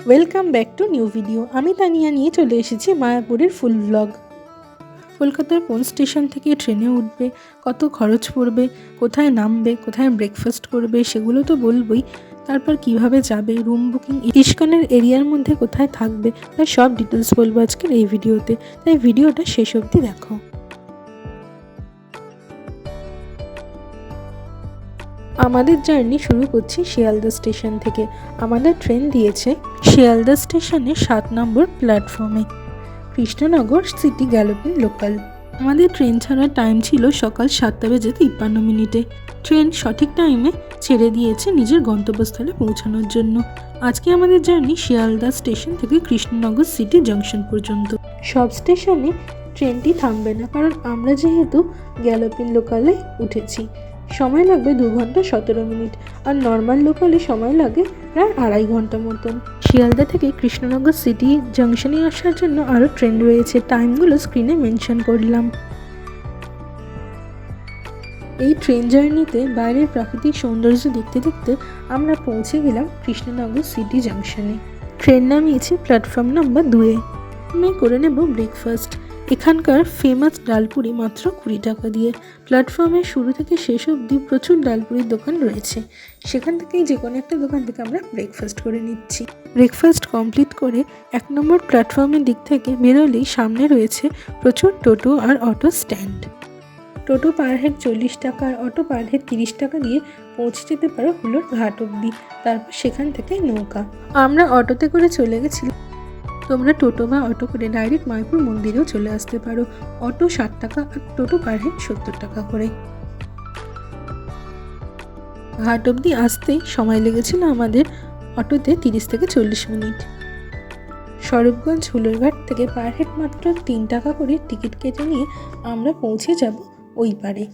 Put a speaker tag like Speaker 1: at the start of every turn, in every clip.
Speaker 1: Welcome back to new video. আমি তানিয়া নিয়ে চলে এসেছি মায়াপুরের ফুল ব্লগ। কলকাতার কোন স্টেশন থেকে ট্রেনে উঠবে, কত খরচ পড়বে, কোথায় নামবে, কোথায় ব্রেকফাস্ট করবে সেগুলো তো বলবই। তারপর কিভাবে যাবে, রুম বুকিং, ইস্কনের এরিয়ার মধ্যে কোথায় থাকবে, তার সব ডিটেলস বলবো আজকের এই ভিডিওতে। তাই ভিডিওটা শেষ অবধি দেখো। আমাদের জার্নি শুরু করছি শিয়ালদা স্টেশন থেকে। আমাদের ট্রেন দিয়েছে শিয়ালদা স্টেশনে 7 নম্বর প্ল্যাটফর্মে। Krishnanagar city galloping local. আমাদের ট্রেন ছাড়ার টাইম ছিল সকাল 7:53। ট্রেন সঠিক টাইমে ছেড়ে দিয়েছে নিজের গন্তব্যস্থলে পৌঁছানোর জন্য। আজকে আমাদের জার্নি শিয়ালদা স্টেশন থেকে কৃষ্ণনগর সিটি জাংশন পর্যন্ত। সব স্টেশনে ট্রেনটি থামবে না, কারণ আমরা যেহেতু গ্যালোপিং লোকালে উঠেছি। সময় লাগবে 2 ঘন্টা 17 মিনিট, আর নর্মাল লোকালে সময় লাগে প্রায় 2.5 ঘন্টা মতন। শিয়ালদা থেকে কৃষ্ণনগর সিটি জাংশনে আসার জন্য আরও ট্রেন রয়েছে, টাইমগুলো স্ক্রিনে মেনশন করলাম। এই ট্রেন জার্নিতে বাইরের প্রাকৃতিক সৌন্দর্য দেখতে দেখতে আমরা পৌঁছে গেলাম কৃষ্ণনগর সিটি জাংশনে। ট্রেন নামিয়েছি প্ল্যাটফর্ম নাম্বার 2-এ। আমি করে নেব ব্রেকফাস্ট। এখানকার ফেমাস ডালপুরি মাত্র 20 টাকা দিয়ে। প্ল্যাটফর্মের শুরু থেকে শেষ অবধি প্রচুর ডালপুরির দোকান রয়েছে, সেখান থেকেই যে কোনো একটা দোকান থেকে আমরা ব্রেকফাস্ট করে নিচ্ছি। ব্রেকফাস্ট কমপ্লিট করে 1 নম্বর প্ল্যাটফর্মের দিক থেকে বেরোলেই সামনে রয়েছে প্রচুর টোটো আর অটো স্ট্যান্ড। টোটো পার হেড 40 টাকা আর অটো পার হেড 30 টাকা দিয়ে পৌঁছে যেতে পারো হুলোর ঘাট অবধি। তারপর সেখান থেকে নৌকা। আমরা অটোতে করে চলে গেছিলাম। তোমরা টোটো বা অটো করে ডাইরেক্ট মায়াপুর মন্দিরেও চলে আসতে পারো। অটো 60 টাকা আর টোটো পার হেড 70 টাকা করে। ঘাট অবধি আসতেই সময় লেগেছিল আমাদের অটোতে 30 থেকে 40 মিনিট। স্বরূপগঞ্জ হুলোরঘাট থেকে পার হেড মাত্র 3 টাকা করে টিকিট কেটে নিয়ে আমরা পৌঁছে যাব ওই পারে।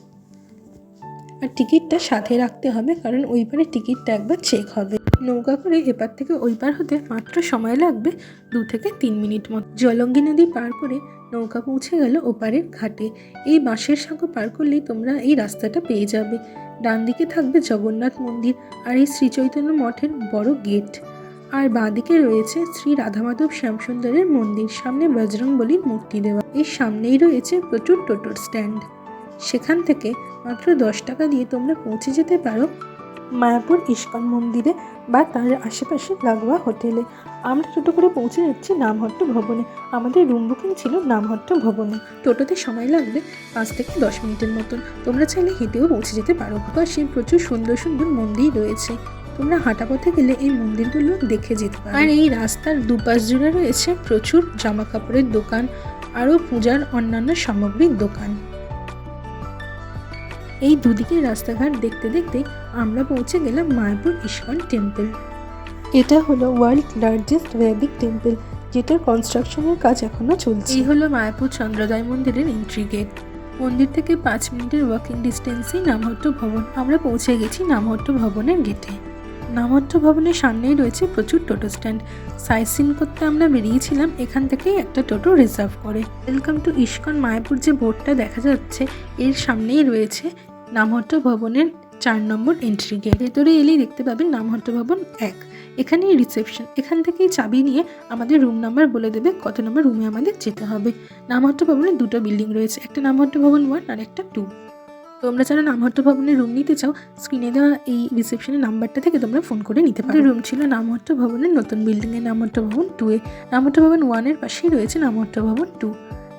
Speaker 1: আর টিকিটটা সাথে রাখতে হবে, কারণ ওই পারে টিকিটটা একবার চেক হবে। নৌকা করে এপার থেকে ওই পার হতে মাত্র সময় লাগবে 2 থেকে 3 মিনিট মতো। জলঙ্গি নদী পার করে নৌকা পৌঁছে গেল ওপারের ঘাটে। এই বাঁশের সাঁকো পার করলেই তোমরা এই রাস্তাটা পেয়ে যাবে। ডান দিকে থাকবে জগন্নাথ মন্দির আর এই শ্রী চৈতন্য মঠের বড় গেট, আর বাঁ দিকে রয়েছে শ্রী রাধামাধব শ্যামসুন্দরের মন্দির, সামনে বজরংবলীর মূর্তি দেওয়া। এই সামনেই রয়েছে প্রচুর টোটোর স্ট্যান্ড। সেখান থেকে মাত্র 10 টাকা দিয়ে তোমরা পৌঁছে যেতে পারো মায়াপুর ইস্কন মন্দিরে বা তার আশেপাশে লাগোয়া হোটেলে। আমরা টোটো করে পৌঁছে যাচ্ছি নামহট্ট ভবনে। আমাদের রুম বুকিং ছিল নামহট্ট ভবনে। টোটোতে সময় লাগবে 5 থেকে 10 মিনিটের মতন। তোমরা চাইলে হেঁটেও পৌঁছে যেতে পারো। পাশে প্রচুর সুন্দর সুন্দর মন্দির রয়েছে, তোমরা হাঁটা পথে গেলে এই মন্দিরগুলো দেখে যেতে পারো। আর এই রাস্তার দুপাশ জুড়ে রয়েছে প্রচুর জামা কাপড়ের দোকান, আরও পূজার অন্যান্য সামগ্রীর দোকান। এই দুদিকের রাস্তাঘাট দেখতে দেখতে আমরা পৌঁছে গেলাম মায়াপুর ইস্কন টেম্পল। এটা হলো ওয়ার্ল্ড লার্জেস্ট ভেদিক টেম্পল, যেটার কনস্ট্রাকশনের কাজ এখনো চলছে। এই হলো মায়াপুর চন্দ্রোদয় মন্দিরের এন্ট্রি গেট। মন্দির থেকে 5 মিনিটের ওয়াকিং ডিস্টেন্সেই নামহট্ট ভবন। আমরা পৌঁছে গেছি নামহট্ট ভবনের গেটে। নামহট্ট ভবনের সামনেই রয়েছে প্রচুর টোটো স্ট্যান্ড। সাইট সিন করতে আমরা বেরিয়েছিলাম এখান থেকেই একটা টোটো রিজার্ভ করে। ওয়েলকাম টু ইস্কন মায়াপুর যে বোর্ডটা দেখা যাচ্ছে, এর সামনেই রয়েছে নামহট্ট ভবনের 4 নম্বর এন্ট্রি গেট। ভেতরে এলেই দেখতে পাবেন নামহট্ট ভবন 1। এখানেই রিসেপশন। এখান থেকেই চাবি নিয়ে আমাদের রুম নাম্বার বলে দেবে কত নম্বর রুমে আমাদের যেতে হবে। নামহট্ট ভবনের 2টো বিল্ডিং রয়েছে, একটা নামহট্ট ভবন 1 আর একটা 2। তোমরা যারা নামহট্ট ভবনের রুম নিতে চাও, স্ক্রিনে দেওয়া এই রিসেপশনের নাম্বারটা থেকে তোমরা ফোন করে নিতে পারো। রুম ছিল নামহট্ট ভবনের নতুন বিল্ডিংয়ে, নামহট্ট ভবন 2-এ। নামহট্ট ভবন 1-এর পাশেই রয়েছে নামহট্ট ভবন 2,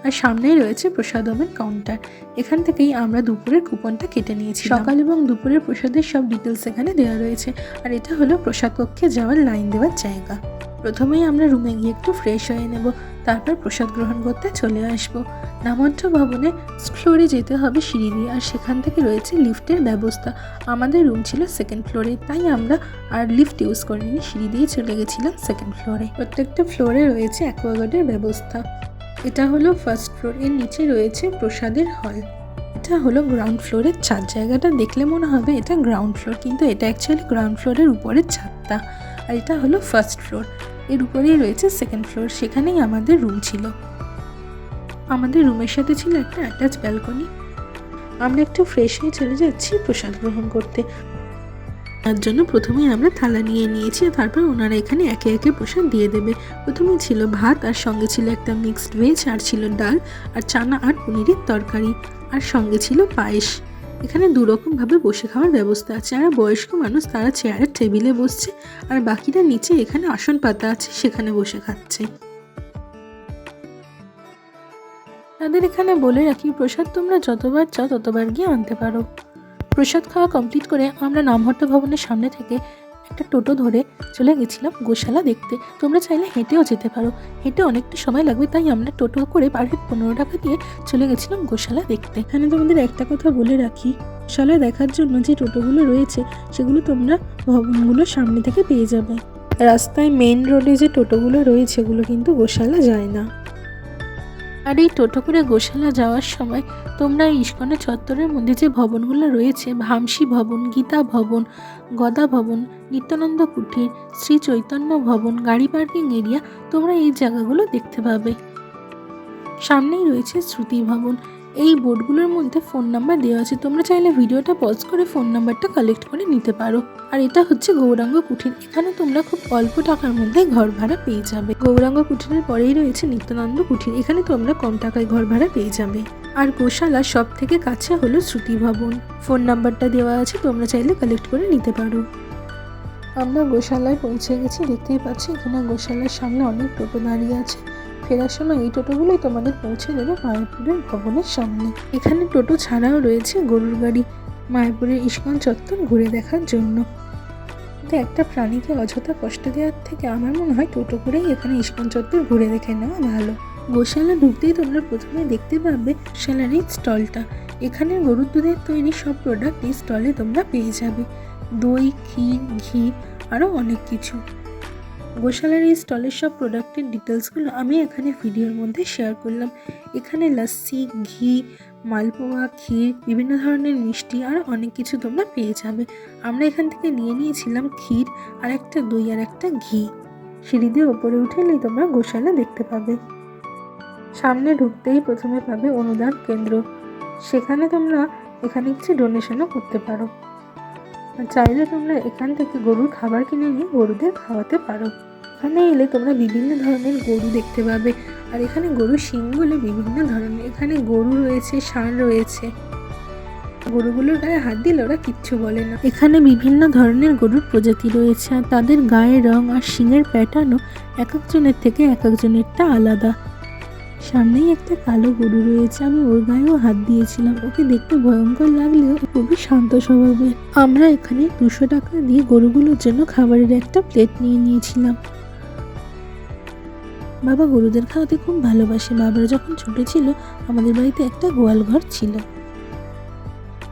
Speaker 1: আর সামনেই রয়েছে প্রসাদমের কাউন্টার। এখান থেকেই আমরা দুপুরের কুপনটা কেটে নিয়েছি। সকাল এবং দুপুরের প্রসাদের সব ডিটেলস এখানে দেওয়া রয়েছে। আর এটা হলো প্রসাদ কক্ষে যাওয়ার লাইন দেওয়ার জায়গা। প্রথমেই আমরা রুমে গিয়ে একটু ফ্রেশ হয়ে নেব, তারপর প্রসাদ গ্রহণ করতে চলে আসবো। নামহট্ট ভবনে ফ্লোরে যেতে হবে সিঁড়ি দিয়ে, আর সেখান থেকে রয়েছে লিফটের ব্যবস্থা। আমাদের রুম ছিল 2nd ফ্লোরে, তাই আমরা আর লিফট ইউজ করিনি, সিঁড়ি দিয়ে চলে গেছিলাম 2nd ফ্লোরে। প্রত্যেকটা ফ্লোরে রয়েছে অ্যাকোয়াগার্ডের ব্যবস্থা। এটা হলো 1st ফ্লোর, এর নিচে রয়েছে প্রসাদের হল। এটা হলো গ্রাউন্ড ফ্লোরের ছাদ। জায়গাটা দেখলে মনে হবে এটা গ্রাউন্ড ফ্লোর, কিন্তু এটা অ্যাকচুয়ালি গ্রাউন্ড ফ্লোরের উপরের ছাদটা। আর এটা হলো 1st ফ্লোর, এর উপরেই রয়েছে 2nd ফ্লোর, সেখানেই আমাদের রুম ছিল। আমাদের রুমের সাথে ছিল একটা অ্যাটাচ ব্যালকনি। আমরা একটু ফ্রেশ হয়ে চলে যাচ্ছি প্রসাদ গ্রহণ করতে। তার জন্য প্রথমেই আমরা থালা নিয়ে নিয়েছি, তারপর ওনারা এখানে একে একে প্রসাদ দিয়ে দেবে। প্রথমে ছিল ভাত, আর সঙ্গে ছিল একটা মিক্সড ভেজ, আর ছিল ডাল আর চানা আর পনিরের তরকারি, আর সঙ্গে ছিল পায়েস। এখানে দুরকমভাবে বসে খাওয়ার ব্যবস্থা আছে। আর বয়স্ক মানুষ তারা চেয়ারের টেবিলে বসছে, আর বাকিরা নিচে এখানে আসন পাতা আছে সেখানে বসে খাচ্ছে। তাদের এখানে বলে রাখি, প্রসাদ তোমরা যতবার চাও ততবার গিয়ে আনতে পারো। প্রসাদ খাওয়া কমপ্লিট করে আমরা নামহট্টা ভবনের সামনে থেকে একটা টোটো ধরে চলে গেছিলাম গোশালা দেখতে। তোমরা চাইলে হেঁটেও যেতে পারো, হেঁটে অনেকটা সময় লাগবে, তাই আমরা টোটো করে পার হেড 15 টাকা দিয়ে চলে গেছিলাম গোশালা দেখতে। এখানে তোমাদের একটা কথা বলে রাখি, গোশালা দেখার জন্য যে টোটোগুলো রয়েছে সেগুলো তোমরা ভবনগুলোর সামনে থেকে পেয়ে যাবে। রাস্তায় মেন রোডে যে টোটোগুলো রয়েছে সেগুলো কিন্তু গোশালা যায় না। আর এই টোটো করে গোশালা যাওয়ার সময় তোমরা ইস্কনের চত্বরের মধ্যে যে ভবনগুলো রয়েছে, ভামসী ভবন, গীতা ভবন, গদা ভবন, নিত্যানন্দ কুঠির, শ্রী চৈতন্য ভবন, গাড়ি পার্কিং এরিয়া, তোমরা এই জায়গাগুলো দেখতে পাবে। সামনেই রয়েছে শ্রুতি ভবন। এই বোর্ডগুলোর মধ্যে ফোন নাম্বার দেওয়া আছে, তোমরা চাইলে ভিডিওটা পজ করে ফোন নাম্বারটা কালেক্ট করে নিতে পারো। আর এটা হচ্ছে গৌরাঙ্গ কুঠির, এখানে তোমরা খুব অল্প টাকার মধ্যে ঘর ভাড়া পেয়ে যাবে। গৌরাঙ্গ কুঠিরের পরেই রয়েছে নিত্যানন্দ কুঠির, এখানে তোমরা কম টাকায় ঘর ভাড়া পেয়ে যাবে। আর গোশালা সব থেকে কাছে হলো শ্রুতি ভবন, ফোন নাম্বারটা দেওয়া আছে, তোমরা চাইলে কালেক্ট করে নিতে পারো। আমরা গোশালায় পৌঁছে গেছি, দেখতেই পাচ্ছি এখানে গোশালার সামনে অনেক টোটো দাঁড়িয়ে আছে। ফেরার সময় এই টোটোগুলোই তোমাদের পৌঁছে দেবে মায়াপুরের ভবনের সামনে। এখানে টোটো ছাড়াও রয়েছে গরুর গাড়ি, মায়াপুরের ইস্কন চত্বর ঘুরে দেখার জন্য। কিন্তু একটা প্রাণীকে অযথা কষ্ট দেওয়ার থেকে আমার মনে হয় টোটো করেই এখানে ইস্কন চত্বর ঘুরে দেখে নেওয়া ভালো। গোশালা ঢুকতেই তোমরা প্রথমে দেখতে পাবে গোশালার এই স্টলটা। এখানে গরুর দুধের তৈরি সব প্রোডাক্ট এই স্টলে তোমরা পেয়ে যাবে, দই, ক্ষীর, ঘি, আরও অনেক কিছু। গোশালার এই স্টলের সব প্রোডাক্টের ডিটেলসগুলো আমি এখানে ভিডিওর মধ্যে শেয়ার করলাম। এখানে লস্যি, ঘি, মালপোয়া, ক্ষীর, বিভিন্ন ধরনের মিষ্টি আর অনেক কিছু তোমরা পেয়ে যাবে। আমরা এখান থেকে নিয়ে নিয়েছিলাম ক্ষীর, আর একটা দই, আর একটা ঘি। সিঁড়ি দিয়ে ওপরে উঠে এলেই তোমরা গোশালা দেখতে পাবে। সামনে ঢুকতেই প্রথমে পাবে অনুদান কেন্দ্র, সেখানে তোমরা এখানে কিছু ডোনেশনও করতে পারো। চাইলে তোমরা এখান থেকে গরুর খাবার কিনে নিয়ে গরুদের খাওয়াতে পারো। এখানে এলে তোমরা বিভিন্ন ধরনের গরু দেখতে পাবে, আর এখানে গরুর শিংগুলো বিভিন্ন ধরনের। এখানে গরু রয়েছে, ষাঁড় রয়েছে, গরুগুলোর গায়ে হাত দিলে ওরা কিচ্ছু বলে না। এখানে বিভিন্ন ধরনের গরুর প্রজাতি রয়েছে, আর তাদের গায়ের রং আর শিংয়ের প্যাটার্নও এক একজনের থেকে এক একজনেরটা আলাদা। সামনেই একটা কালো গরু রয়েছে, আমি ওর গায়েও হাত দিয়েছিলাম, ওকে দেখতে ভয়ঙ্কর লাগলেও খুবই শান্ত স্বভাবের। আমরা এখানে 200 টাকা দিয়ে গরুগুলোর জন্য খাবারের একটা প্লেট নিয়ে নিয়েছিলাম। বাবা গরুদের খাওয়াতে খুব ভালোবাসে। বাবার যখন ছোট ছিল আমাদের বাড়িতে একটা গোয়াল ঘর ছিল,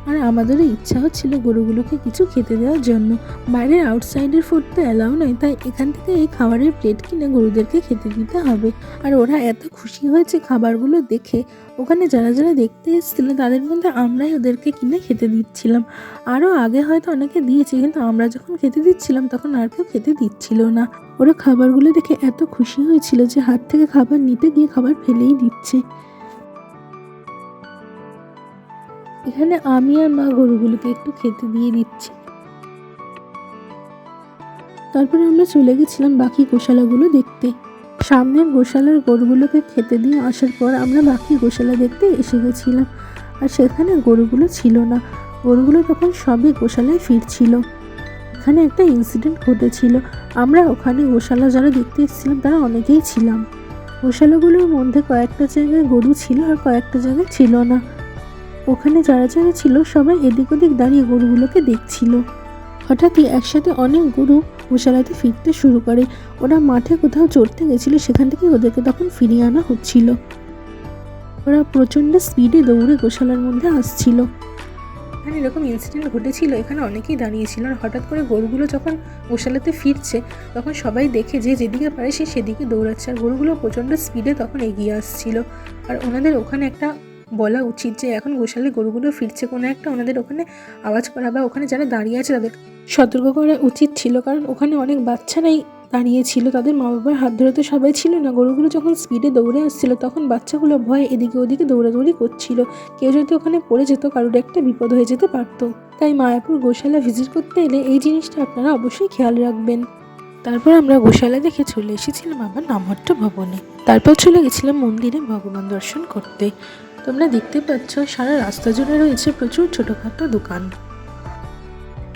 Speaker 1: আর আমাদেরও ইচ্ছাও ছিল গরুগুলোকে কিছু খেতে দেওয়ার জন্য। বাইরের আউটসাইডের ফুড তো অ্যালাউ নয়, তাই এখান থেকে এই খাবারের প্লেট কিনে গরুদেরকে খেতে দিতে হবে। আর ওরা এত খুশি হয়েছে খাবারগুলো দেখে, ওখানে যারা যারা দেখতে এসেছিল তাদের মধ্যে আমরাই ওদেরকে কিনে খেতে দিচ্ছিলাম। আরও আগে হয়তো অনেকে দিয়েছে, কিন্তু আমরা যখন খেতে দিচ্ছিলাম তখন আর কেউ খেতে দিচ্ছিল না। ওরা খাবারগুলো দেখে এত খুশি হয়েছিল যে হাত থেকে খাবার নিতে গিয়ে খাবার ফেলেই দিচ্ছে। এখানে আমি আর মা গরুগুলোকে একটু খেতে দিয়ে দিচ্ছি। তারপরে আমরা চলে গেছিলাম বাকি গোশালাগুলো দেখতে। সামনের গোশালার গরুগুলোকে খেতে দিয়ে আসার পর আমরা বাকি গোশালা দেখতে এসে গেছিলাম, আর সেখানে গরুগুলো ছিল না। গরুগুলো তখন সবই গোশালায় ফিরছিল। এখানে একটা ইনসিডেন্ট ঘটেছিল। আমরা ওখানে গোশালা যারা দেখতে এসেছিলাম তারা অনেকেই ছিলাম। গোশালাগুলোর মধ্যে কয়েকটা জায়গায় গরু ছিল আর কয়েকটা জায়গায় ছিল না। ওখানে যারা যারা ছিল সবাই এদিক ওদিক দাঁড়িয়ে গরুগুলোকে দেখছিল। হঠাৎই একসাথে অনেক গরু গোশালাতে ফিরতে শুরু করে। ওরা মাঠে কোথাও চড়তে গেছিল, সেখান থেকে ওদেরকে তখন ফিরিয়ে আনা হচ্ছিল। ওরা প্রচণ্ড স্পিডে দৌড়ে গোশালার মধ্যে আসছিল। এখানে এরকম ইনসিডেন্ট ঘটেছিল, এখানে অনেকেই দাঁড়িয়েছিল। আর হঠাৎ করে গরুগুলো যখন গোশালাতে ফিরছে তখন সবাই দেখে যে যেদিকে পারে সে সেদিকে দৌড়াচ্ছে, আর গরুগুলো প্রচণ্ড স্পিডে তখন এগিয়ে আসছিল। আর ওনাদের ওখানে একটা বলা উচিত যে এখন গোশালায় গরুগুলো ফিরছে, কোনো একটা ওনাদের ওখানে আওয়াজ করা বা ওখানে যারা দাঁড়িয়ে আছে তাদের সতর্ক করা উচিত ছিল, কারণ ওখানে অনেক বাচ্চারাই দাঁড়িয়েছিল, তাদের মা বাবার হাত ধরে তো সবাই ছিল না। গরুগুলো যখন স্পিডে দৌড়ে আসছিল তখন বাচ্চাগুলো ভয়ে এদিকে ওদিকে দৌড়াদৌড়ি করছিল। কেউ যদি ওখানে পড়ে যেত কারোর একটা বিপদ হয়ে যেতে পারতো। তাই মায়াপুর গোশালা ভিজিট করতে এলে এই জিনিসটা আপনারা অবশ্যই খেয়াল রাখবেন। তারপর আমরা গোশালা দেখে চলে এসেছিলাম আবার নামহট্ট ভবনে। তারপর চলে গেছিলাম মন্দিরে ভগবান দর্শন করতে। তোমরা দেখতে পাচ্ছ সারা রাস্তা জুড়ে রয়েছে প্রচুর ছোটোখাটো দোকান।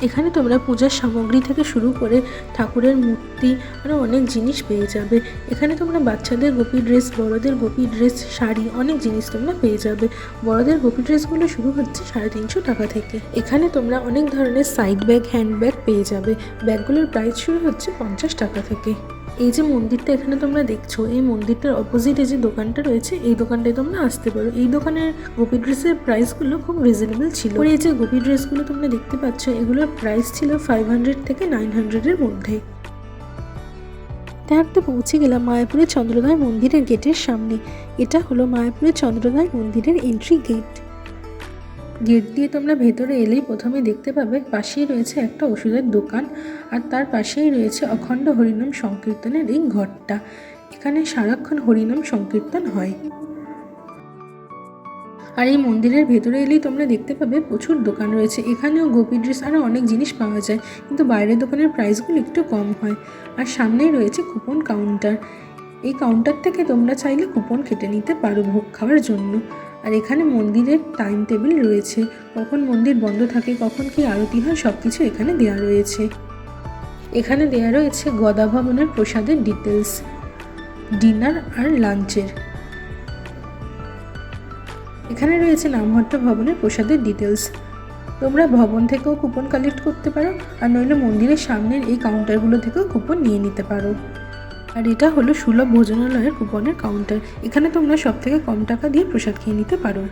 Speaker 1: এখানে তোমরা পূজার সামগ্রী থেকে শুরু করে ঠাকুরের মূর্তি আরও অনেক জিনিস পেয়ে যাবে। এখানে তোমরা বাচ্চাদের গোপী ড্রেস, বড়দের গোপী ড্রেস, শাড়ি, অনেক জিনিস তোমরা পেয়ে যাবে। বড়দের গোপী ড্রেসগুলো শুরু হচ্ছে 350 টাকা থেকে। এখানে তোমরা অনেক ধরনের সাইড ব্যাগ, হ্যান্ড ব্যাগ পেয়ে যাবে। ব্যাগগুলোর প্রাইস শুরু হচ্ছে 50 টাকা থেকে। এই যে মন্দিরটা এখানে তোমরা দেখছো, এই মন্দিরটার অপোজিটে যে দোকানটা রয়েছে এই দোকানটায় তোমরা আসতে পারো। এই দোকানের গোপী ড্রেসের প্রাইসগুলো খুব রিজনেবল ছিল। এই যে গোপী ড্রেসগুলো তোমরা দেখতে পাচ্ছ এগুলোর প্রাইস ছিল 500 থেকে 900-এর মধ্যে। তারপরে পৌঁছে গেলাম মায়াপুরের চন্দ্রোদয় মন্দিরের গেটের সামনে। এটা হলো মায়াপুরের চন্দ্রোদয় মন্দিরের এন্ট্রি গেট। গেট দিয়ে তোমরা ভেতরে এলেই প্রথমে দেখতে পাবে পাশেই রয়েছে একটা ওষুধের দোকান, আর তার পাশেই রয়েছে অখণ্ড হরিনাম সংকীর্তনের এই ঘরটা। এখানে সারাক্ষণ হরিনাম সংকীর্তন হয়। আর এই মন্দিরের ভেতরে এলেই তোমরা দেখতে পাবে প্রচুর দোকান রয়েছে। এখানেও গোপী ড্রেস আরও অনেক জিনিস পাওয়া যায়, কিন্তু বাইরের দোকানের প্রাইসগুলো একটু কম হয়। আর সামনেই রয়েছে কুপন কাউন্টার। এই কাউন্টার থেকে তোমরা চাইলে কুপন কেটে নিতে পারো ভোগ খাওয়ার জন্য। আর এখানে মন্দিরের টাইম টেবিল রয়েছে, কখন মন্দির বন্ধ থাকে, কখন কি আরতি হয়, সব কিছু এখানে দেওয়া রয়েছে। এখানে দেওয়া রয়েছে গদা ভবনের প্রসাদের ডিটেলস, ডিনার আর লাঞ্চের। এখানে রয়েছে নামহট্ট ভবনের প্রসাদের ডিটেলস। তোমরা ভবন থেকেও কুপন কালেক্ট করতে পারো, আর নইলে মন্দিরের সামনের এই কাউন্টারগুলো থেকেও কুপন নিয়ে নিতে পারো। আর এটা হলো সুলভ ভোজনালয়ের কুপনের কাউন্টার। এখানে তোমরা সব থেকে কম টাকা দিয়ে প্রসাদ খেয়ে নিতে পারো।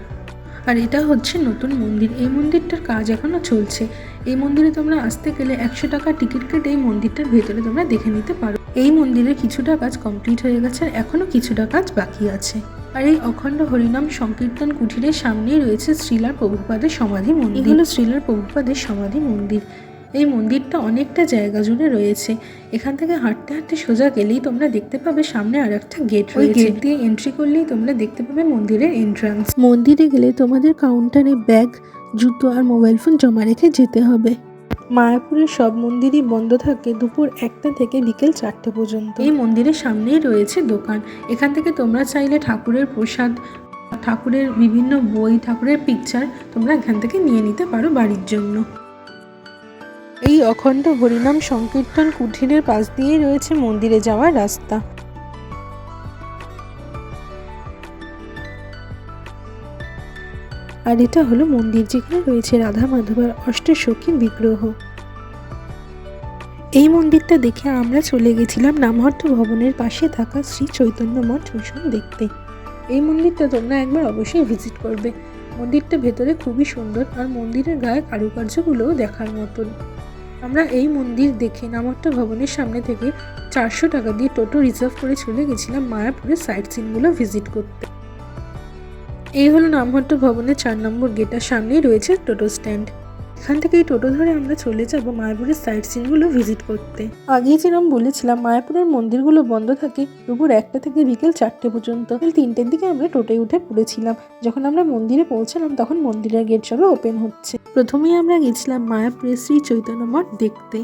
Speaker 1: আর এটা হচ্ছে নতুন মন্দির। এই মন্দিরটার কাজ এখনও চলছে। এই মন্দিরে তোমরা আসতে গেলে 100 টাকা টিকিট কেটে এই মন্দিরটার ভেতরে তোমরা দেখে নিতে পারো। এই মন্দিরের কিছুটা কাজ কমপ্লিট হয়ে গেছে, আর এখনও কিছুটা কাজ বাকি আছে। আর এই অখণ্ড হরিনাম সংকীর্তন কুঠিরের সামনেই রয়েছে শ্রীলার প্রভুপাদের সমাধি মন্দির। এগুলো শ্রীলার প্রভুপাদের সমাধি মন্দির। এই মন্দিরটা অনেকটা জায়গা জুড়ে রয়েছে। এখান থেকে হাঁটতে হাঁটতে সোজা গেলেই তোমরা দেখতে পাবে সামনে আর একটা গেট রয়েছে। গেট দিয়ে এন্ট্রি করলেই তোমরা দেখতে পাবে মন্দিরের এন্ট্রান্স। মন্দিরে গেলে তোমাদের কাউন্টারে ব্যাগ, জুতো আর মোবাইল ফোন জমা রেখে যেতে হবে। মায়াপুরের সব মন্দিরই বন্ধ থাকে দুপুর 1টা থেকে বিকেল 4টে পর্যন্ত। এই মন্দিরের সামনেই রয়েছে দোকান। এখান থেকে তোমরা চাইলে ঠাকুরের প্রসাদ, ঠাকুরের বিভিন্ন বই, ঠাকুরের পিকচার তোমরা এখান থেকে নিয়ে নিতে পারো বাড়ির জন্য। এই অখণ্ড হরিনাম সংকীর্তন কুঠিরের পাশ দিয়েই রয়েছে মন্দিরে যাওয়ার রাস্তা। আর এটা হলো মন্দির, যেখানে রয়েছে রাধা মাধবের অষ্টসখী বিগ্রহ। এই মন্দিরটা দেখে আমরা চলে গেছিলাম নামহট্ট ভবনের পাশে থাকা শ্রী চৈতন্য মঠ মিশন দেখতে। এই মন্দিরটা তোমরা একবার অবশ্যই ভিজিট করবে। মন্দিরটা ভেতরে খুবই সুন্দর, আর মন্দিরের গায়ে কারুকার্যগুলোও দেখার মতন। আমরা এই মন্দির দেখে নামহট্ট ভবনের সামনে থেকে 400 টাকা দিয়ে টোটো রিজার্ভ করে চলে গেছিলাম মায়াপুরের সাইট সিনগুলো ভিজিট করতে। এই হলো নামহট্ট ভবনের 4 নম্বর গেটের সামনেই রয়েছে টোটো স্ট্যান্ড। এখান থেকে এই টোটো ধরে আমরা চলে যাব মায়াপুরের সাইট সিনগুলো ভিজিট করতে। আগেই যেরকম বলেছিলাম মায়াপুরের মন্দিরগুলো বন্ধ থাকে দুপুর 1টা থেকে বিকেল 4টে পর্যন্ত। 3টের দিকে আমরা টোটোয় উঠে পড়েছিলাম। যখন আমরা মন্দিরে পৌঁছালাম তখন মন্দিরের গেট সবে ওপেন হচ্ছে। প্রথমেই আমরা গেছিলাম মায়াপুরের শ্রী চৈতন্য মঠ দেখতে।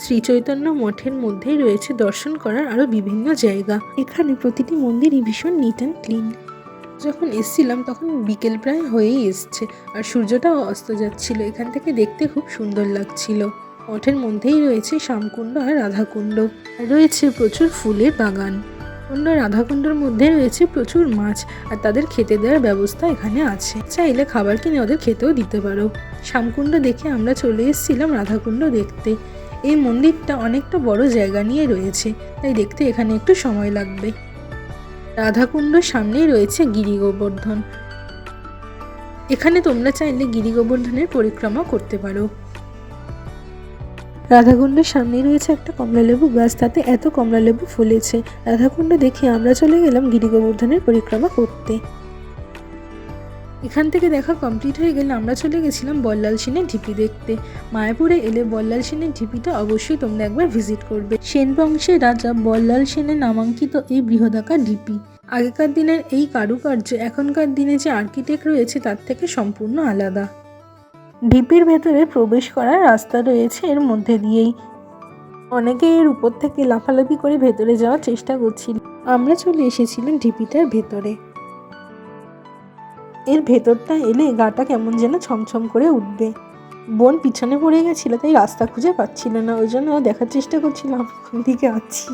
Speaker 1: শ্রী চৈতন্য মঠের মধ্যেই রয়েছে দর্শন করার আরও বিভিন্ন জায়গা। এখানে প্রতিটি মন্দিরই ভীষণ নিট অ্যান্ড ক্লিন। যখন এসছিলাম তখন বিকেল প্রায় হয়েই এসছে, আর সূর্যটাও অস্ত যাচ্ছিল। এখান থেকে দেখতে খুব সুন্দর লাগছিল। মঠের মধ্যেই রয়েছে শ্যামকুণ্ড আর রাধাকুণ্ড, আর রয়েছে প্রচুর ফুলের বাগান। কুণ্ড রাধাকুণ্ডের মধ্যে রয়েছে প্রচুর মাছ, আর তাদের খেতে দেওয়ার ব্যবস্থা এখানে আছে। চাইলে খাবার কিনে ওদের খেতেও দিতে পারো। শ্যামকুণ্ড দেখে আমরা চলে এসেছিলাম রাধাকুণ্ড দেখতে। এই মন্দিরটা অনেকটা বড় জায়গা নিয়ে রয়েছে, তাই দেখতে এখানে একটু সময় লাগবে। রাধাকুণ্ডর সামনেই রয়েছে গিরি গোবর্ধন। এখানে তোমরা চাইলে গিরি গোবর্ধনের পরিক্রমা করতে পারো। রাধাকুণ্ডের সামনেই রয়েছে একটা কমলালেবু গাছ, তাতে এত কমলালেবু ফলেছে। রাধাকুণ্ড দেখে আমরা চলে গেলাম গিরি গোবর্ধনের পরিক্রমা করতে। এখান থেকে দেখা কমপ্লিট হয়ে গেলে আমরা চলে গেছিলাম বল্লাল সেনের ঢিপি দেখতে। মায়াপুরে এলে বল্লাল সেনের ঢিপিটা অবশ্যই তোমরা একবার ভিজিট করবে। সেন বংশের রাজা বল্লাল সেনের নামাঙ্কিত এই বৃহদাকার ঢিপি। আগেকার দিনের এই কারুকার্য এখনকার দিনে যে আর্কিটেক্ট রয়েছে তার থেকে সম্পূর্ণ আলাদা। ঢিপির ভেতরে প্রবেশ করার রাস্তা রয়েছে এর মধ্যে দিয়েই। অনেকে এর উপর থেকে লাফালাফি করে ভেতরে যাওয়ার চেষ্টা করছিল। আমরা চলে এসেছিলাম ঢিপিটার ভেতরে। এর ভেতরটা এলে গাটা কেমন যেন ছমছম করে উঠবে। বোন পিছনে পড়ে গেছিল, তাই রাস্তা খুঁজে পাচ্ছিল না, ওই জন্য দেখার চেষ্টা করছিল আমি কোন দিকে আছি।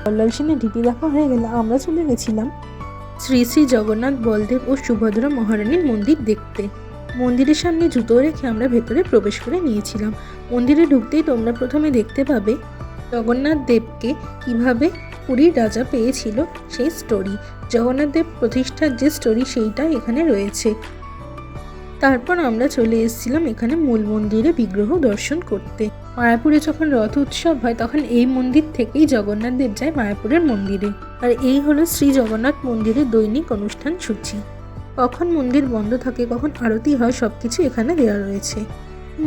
Speaker 1: বল্লাল সেনের ঢিপি দেখা হয়ে গেলে আমরা চলে গেছিলাম শ্রী শ্রী জগন্নাথ বলদেব ও সুভদ্রা মহারানীর মন্দির দেখতে। মন্দিরের সামনে জুতো রেখে আমরা ভেতরে প্রবেশ করে নিয়েছিলাম। মন্দিরে ঢুকতেই তোমরা প্রথমে দেখতে পাবে জগন্নাথ দেবকে কিভাবে পুরীর রাজা পেয়েছিল সেই স্টোরি। জগন্নাথ দেব প্রতিষ্ঠার যে স্টোরি সেইটা এখানে রয়েছে। তারপর আমরা চলে এসেছিলাম এখানে মূল মন্দিরে বিগ্রহ দর্শন করতে। মায়াপুরে যখন রথ উৎসব হয় তখন এই মন্দির থেকেই জগন্নাথ দেব যায় মায়াপুরের মন্দিরে। আর এই হলো শ্রী জগন্নাথ মন্দিরের দৈনিক অনুষ্ঠান সূচি। কখন মন্দির বন্ধ থাকে, কখন আরতি হয়, সবকিছু এখানে দেওয়া রয়েছে।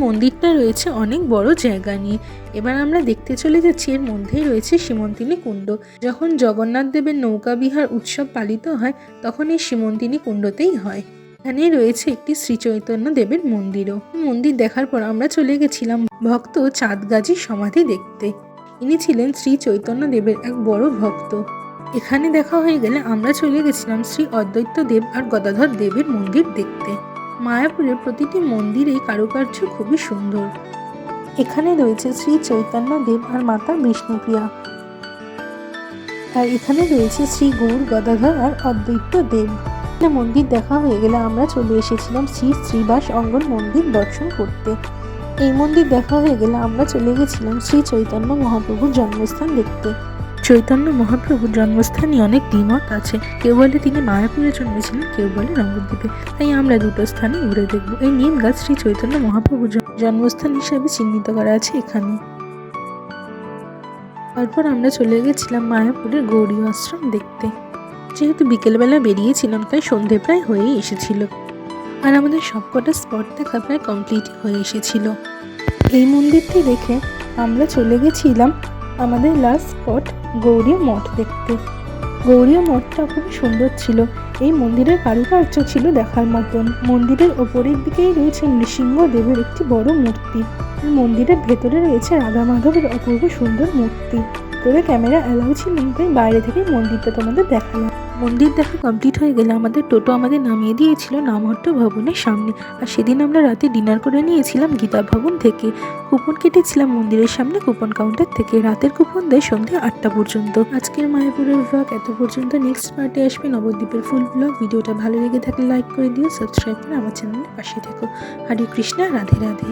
Speaker 1: মন্দিরটা রয়েছে অনেক বড় জায়গা নিয়ে। এবার আমরা দেখতে চলে যাচ্ছি এর মধ্যেই রয়েছে সীমন্তিনী কুণ্ড। যখন জগন্নাথ দেবের নৌকা বিহার উৎসব পালিত হয় তখন এই সীমন্তিনী কুণ্ডতেই হয়। এখানেই রয়েছে একটি শ্রী চৈতন্য দেবের মন্দিরও। মন্দির দেখার পর আমরা চলে গেছিলাম ভক্ত চাঁদ গাজীর সমাধি দেখতে। ইনি ছিলেন শ্রী চৈতন্য দেবের এক বড় ভক্ত। এখানে দেখা হয়ে গেলে আমরা চলে গেছিলাম শ্রী অদ্বৈত দেব আর গদাধর দেবের মন্দির দেখতে। মায়াপুরের প্রতিটি মন্দিরেই কারুকার্য খুবই সুন্দর। এখানে রয়েছে শ্রী চৈতন্য দেব আর মাতা বিষ্ণুপ্রিয়া, আর এখানে রয়েছে শ্রী গৌর গদাধর আর অদ্বৈত দেব। মন্দির দেখা হয়ে গেলে আমরা চলে এসেছিলাম শ্রী শ্রীবাস অঙ্গন মন্দির দর্শন করতে। এই মন্দির দেখা হয়ে গেলে আমরা চলে গেছিলাম শ্রী চৈতন্য মহাপ্রভুর জন্মস্থান দেখতে। চৈতন্য মহাপ্রভুর জন্মস্থানে অনেক দ্বিমত আছে। কেউ বলে তিনি মায়াপুরে জন্মেছিলেন, কেউ বলে নবদ্বীপে। তাই আমরা দুটো স্থানে ঘুরে দেখব। এই নিম গাছ শ্রী চৈতন্য মহাপ্রভুর জন্মস্থান হিসেবে চিহ্নিত করা আছে এখানে। তারপর আমরা চলে গেছিলাম মায়াপুরের গৌরী আশ্রম দেখতে। যেহেতু বিকেলবেলা বেরিয়েছিলাম তাই সন্ধে প্রায় হয়েই এসেছিল, আর আমাদের সবকটা স্পট দেখা প্রায় কমপ্লিট হয়ে এসেছিল। এই মন্দিরটি দেখে আমরা চলে গেছিলাম আমাদের লাস্ট স্পট গৌরী মঠ দেখতে। গৌরী মঠটা খুবই সুন্দর ছিল। এই মন্দিরের কারুকার্য ছিল দেখার মতন। মন্দিরের ওপরের দিকেই রয়েছে নৃসিংহদেবের একটি বড় মূর্তি। মন্দিরের ভেতরে রয়েছে রাধা মাধবের অপূর্ব সুন্দর মূর্তি। তবে ক্যামেরা অ্যালাউ ছিল না, তাই বাইরে থেকে মন্দিরটা তোমাদের দেখালাম। মন্দির দেখা কমপ্লিট হয়ে গেলে আমাদের টোটো আমাদের নামিয়ে দিয়েছিল নামহট্ট ভবনের সামনে। আর সেদিন আমরা রাতে ডিনার করে নিয়েছিলাম গীতা ভবন থেকে। কুপন কেটেছিলাম মন্দিরের সামনে কুপন কাউন্টার থেকে। রাতের কুপন দেয় সন্ধ্যে 8টা পর্যন্ত। আজকের মায়াপুরের ব্লগ এত পর্যন্ত। নেক্সট পার্টে আসবে নবদ্বীপের ফুল ব্লগ। ভিডিওটা ভালো লেগে থাকলে লাইক করে দিও, সাবস্ক্রাইব করে আমার চ্যানেলের পাশে থেকো। হরে কৃষ্ণা, রাধে রাধে।